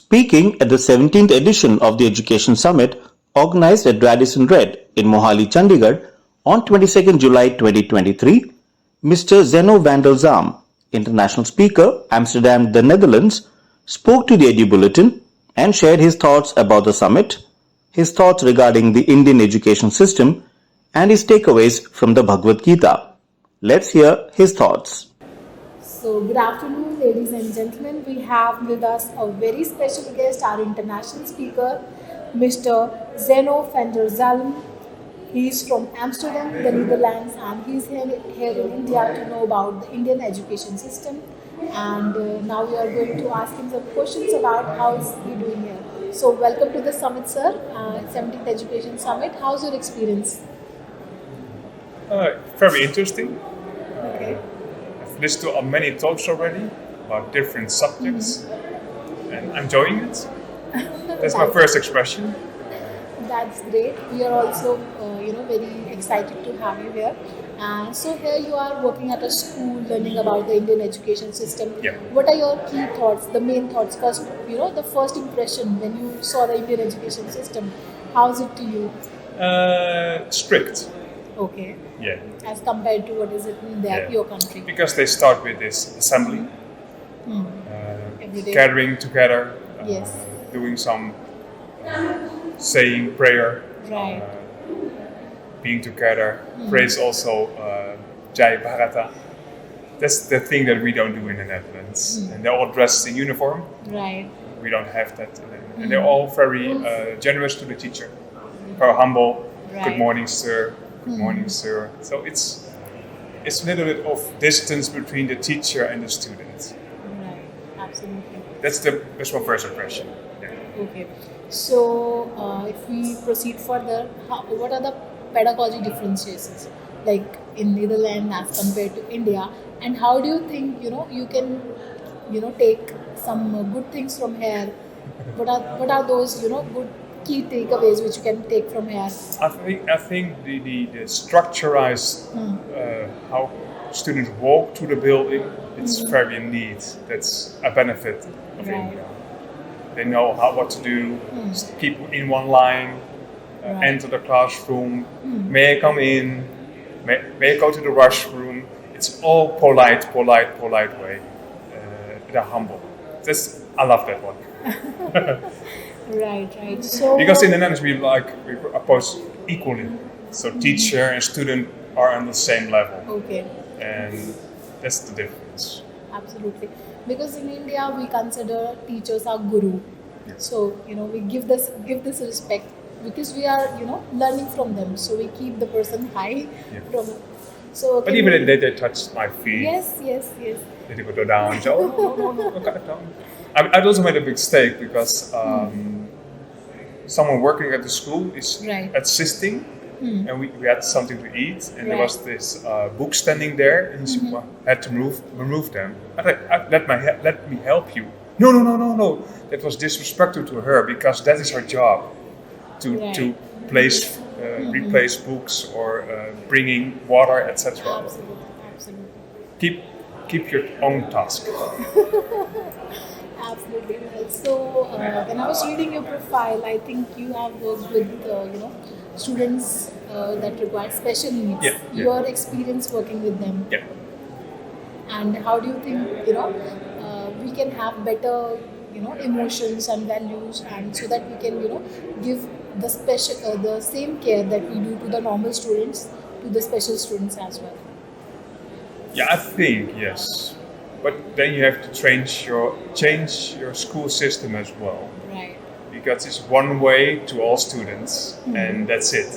Speaking at the 17th edition of the Education Summit, organized at Radisson Red in Mohali, Chandigarh on 22nd July 2023, Mr. Zeno van der Zalm, international speaker, Amsterdam, the Netherlands, spoke to the Edu Bulletin and shared his thoughts about the summit, his thoughts regarding the Indian education system, and his takeaways from the Bhagavad Gita. Let's hear his thoughts. So, good afternoon, ladies and gentlemen. We have with us a very special guest, our international speaker, Mr. Zeno van der Zalm. He is from Amsterdam, the Netherlands, and he is here in India to know about the Indian education system. And now we are going to ask him some questions about how is he doing here. So, welcome to the summit, sir. 17th Education Summit. How's your experience? Very interesting. Okay. I've listened to many talks already about different subjects, and I'm enjoying it. That's my first expression. That's great. We are also, very excited to have you here. And so here you are working at a school, learning about the Indian education system. Yeah. What are your key thoughts, the main thoughts? First, the first impression when you saw the Indian education system. How's it to you? Strict. Okay. Yeah. As compared to what is it in your country? Because they start with this assembly, Every day. gathering together, Yes. doing some saying prayer, Right. being together. Praise also Jai Bharata. That's the thing that we don't do in the Netherlands. And they're all dressed in uniform. Right. We don't have that. And they're all very generous to the teacher. Very humble. Right. Good morning, sir. Good morning, sir. So it's a little bit of distance between the teacher and the student. Right. Absolutely. That's my first impression. Yeah. Okay. So, if we proceed further, what are the pedagogy differences, like in Netherlands as compared to India, and how do you think you can take some good things from here? What are those good key takeaways which you can take from here? I think the structurized how students walk to the building, it's very neat. That's a benefit of Right. India. They know what to do. Keep in one line. Right. Enter the classroom. May I come in? May I go to the washroom? It's all polite way. They're humble. I love that one. Right. So Because in the Netherlands we approach equally. So teacher and student are on the same level. okay. And that's the difference. Absolutely. Because in India we consider teachers are guru. Yeah. So, we give this respect because we are, learning from them. So we keep the person high Yeah. from so But even if they touch my feet, Yes. they go down. So, no, cut it down. I also made a big mistake because someone working at the school is Right. assisting, and we had something to eat, and there Right. was this book standing there, and she had to remove them. I said, let me help you. No. That was disrespectful to her because that is her job to Right. replace books or bringing water, etc. Absolutely. Keep your own task. Absolutely. So when I was reading your profile, I think you have worked with students that require special needs. Yeah. Your experience working with them, Yeah. and how do you think we can have better emotions and values, and so that we can give the same care that we do to the normal students to the special students as well. Yeah, I think yes, but then you have to change your school system as well, Right. because it's one way to all students, and that's it.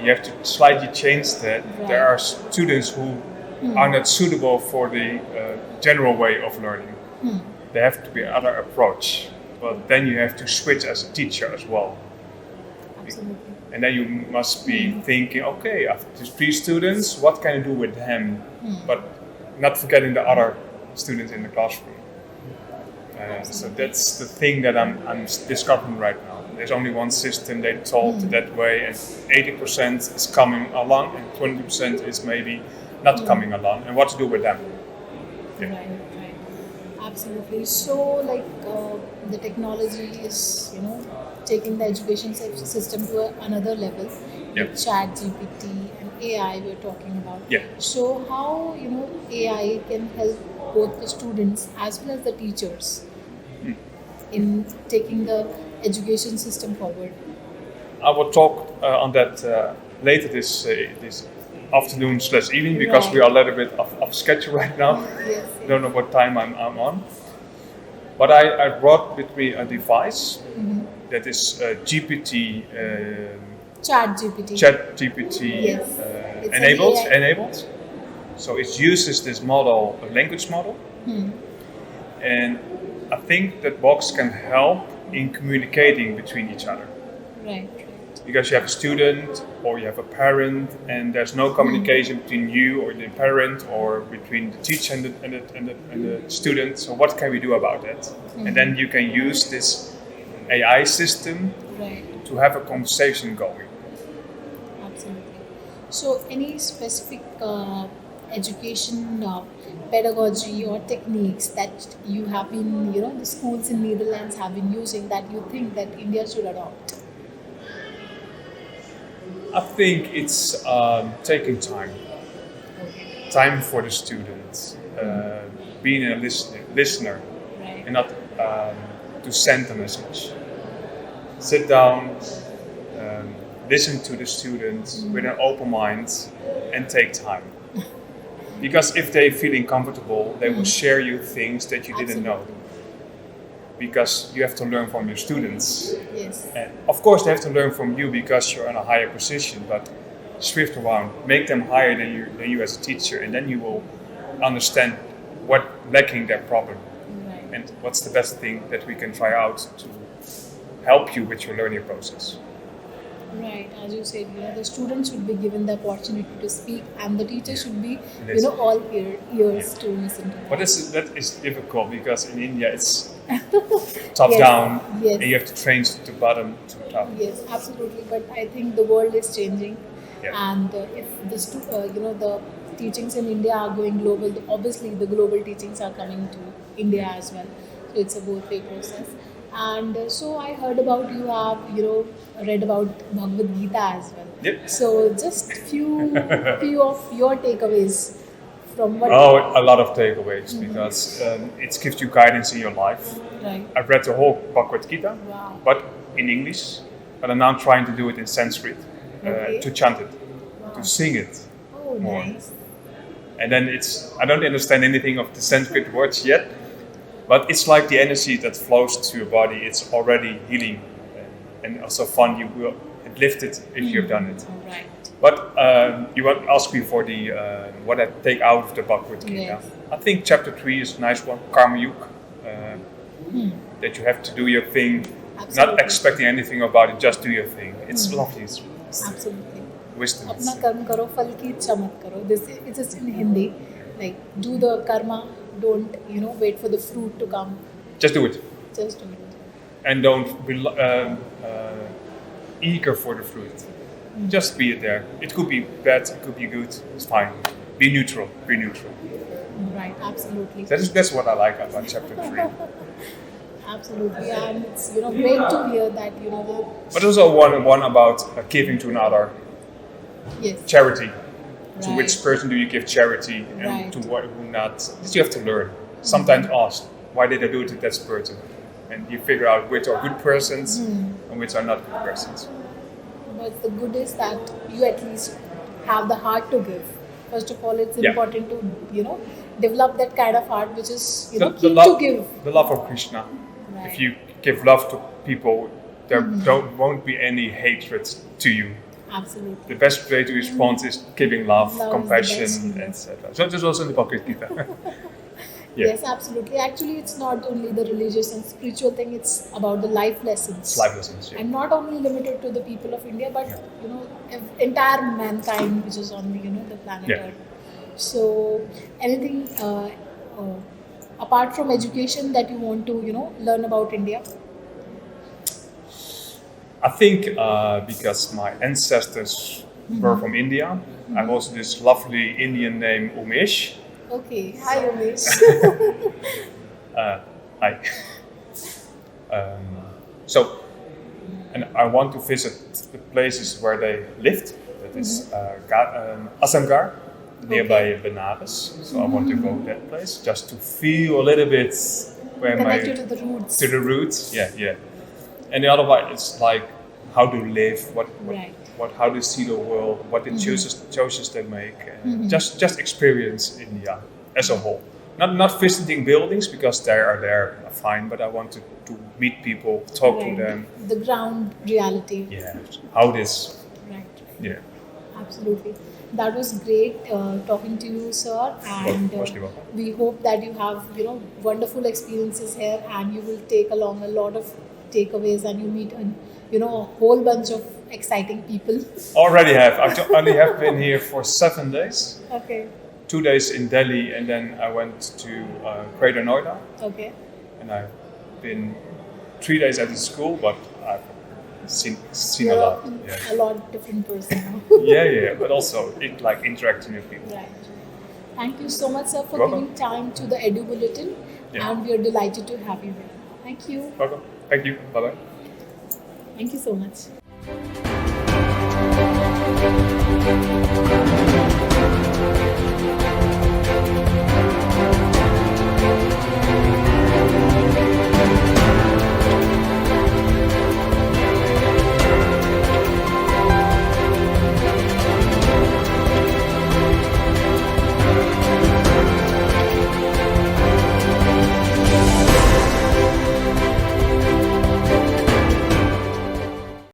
You have to slightly change that. Right. There are students who are not suitable for the general way of learning. There have to be another approach, but then you have to switch as a teacher as well. Absolutely. And then you must be thinking, okay, after these 3 students, what can I do with them? But not forgetting the other students in the classroom. So that's the thing that I'm discovering right now. There's only one system, they taught that way, and 80% is coming along, and 20% is maybe not coming along. And what to do with them? Yeah. Right. Absolutely. So, like the technology is, taking the education system to another level. Yeah. With Chat GPT and AI, we're talking about. Yeah. So, how AI can help both the students as well as the teachers in taking the education system forward? I will talk on that later this afternoon / evening because we are a little bit off schedule right now. Yes. I don't know what time I'm on. But I brought with me a device that is GPT, Chat GPT. Chat GPT Yes. It's an enabled. AI. Enabled. So it uses this model, a language model, and I think that box can help in communicating between each other. Right. Because you have a student or you have a parent, and there's no communication between you or the parent or between the teacher and the student. So what can we do about that? And then you can use this AI system Right. to have a conversation going. Absolutely. So, any specific education pedagogy or techniques that you have been, the schools in Netherlands have been using that you think that India should adopt? I think it's taking time for the students, being a listener, Right. and not to send a message. Sit down, listen to the students with an open mind, and take time. Because if they feel comfortable, they will share you things that you didn't know. Because you have to learn from your students. Yes. And of course, they have to learn from you because you're in a higher position. But shift around, make them higher than you as a teacher, and then you will understand what lacking their problem Right. and what's the best thing that we can try out to help you with your learning process. Right, as you said, the students should be given the opportunity to speak, and the teacher should be, Listen. all ears to listen to them. But that is difficult because in India it's top Yes, down, yes. and you have to train to bottom to top. Yes, absolutely. But I think the world is changing, Yeah. and if the teachings in India are going global, obviously the global teachings are coming to India as well. So it's a both way process. And so I heard about you have read about Bhagavad Gita as well. Yep. So just few of your takeaways from what. Oh, a lot of takeaways because it gives you guidance in your life. Right. I've read the whole Bhagavad Gita, Wow. but in English. But I'm now trying to do it in Sanskrit, Okay. to chant it, Wow. to sing it. Oh, more. nice. And then I don't understand anything of the Sanskrit words yet, but it's like the energy that flows to your body. It's already healing and also fun. You will lift it if you've done it. All right. But you want to ask me for the what I take out of the Bhagavad Gita. Yes. I think chapter 3 is a nice one, Karma Yuga, that you have to do your thing, not Absolutely. expecting anything about it, just do your thing. It's lovely, it's Absolutely. wisdom. अपना कर्म करो फल की इच्छा मत करो. This it's just in Hindi, like do the karma, don't wait for the fruit to come. Just do it. Just do it. And don't be eager for the fruit. Just be it there. It could be bad, it could be good. It's fine. Be neutral. Be neutral. Right. Absolutely. That's what I like about chapter 3. Absolutely. And it's great to hear that the But also one about giving to another, yes. charity. To Right. which person do you give charity and Right. to what who not? This you have to learn. Sometimes ask, why did I do it to that person? And you figure out which are good persons and which are not good persons. But the good is that you at least have the heart to give. First of all, it's Yeah. important to develop that kind of heart, which is The keen love, to give. the love of Krishna. Right. If you give love to people, there won't be any hatred to you. Absolutely. The best way to respond is giving love, Love is the compassion, best, yes. etc. So this is also in the Bhagavad Gita. Yeah. Yes, absolutely. Actually, it's not only the religious and spiritual thing; it's about the life lessons. It's life lessons. Yeah. And not only limited to the people of India, but entire mankind, which is on the planet Yeah. Earth. So, anything apart from education that you want to learn about India? I think because my ancestors were from India, I have also this lovely Indian name Umesh. Okay, hi Umesh. Hi. So, and I want to visit the places where they lived. That is Assamgarh, nearby Benares. So I want to go that place just to feel a little bit where Connected to the roots. to the roots. Yeah. And the other one is like how to live, how to see the world, what the choices they make, just experience India as a whole. Not visiting buildings because they are there fine, but I want to meet people, talk to them. The ground reality. Yeah, how this. Right. Yeah. Absolutely. That was great talking to you, sir. And mostly welcome. we hope that you have wonderful experiences here, and you will take along a lot of takeaways, and you meet a whole bunch of exciting people. Already have. I only have been here for 7 days. Okay. 2 days in Delhi, and then I went to Greater Noida. Okay. And I've been 3 days at the school, but I've seen You're a lot. Yeah. a lot different person now. yeah, but also interacting with people. Right. Thank you so much, sir, for Welcome. giving time to the Edu Bulletin, Yeah. and we are delighted to have you here. Thank you. Welcome. Thank you. Bye bye. Thank you so much.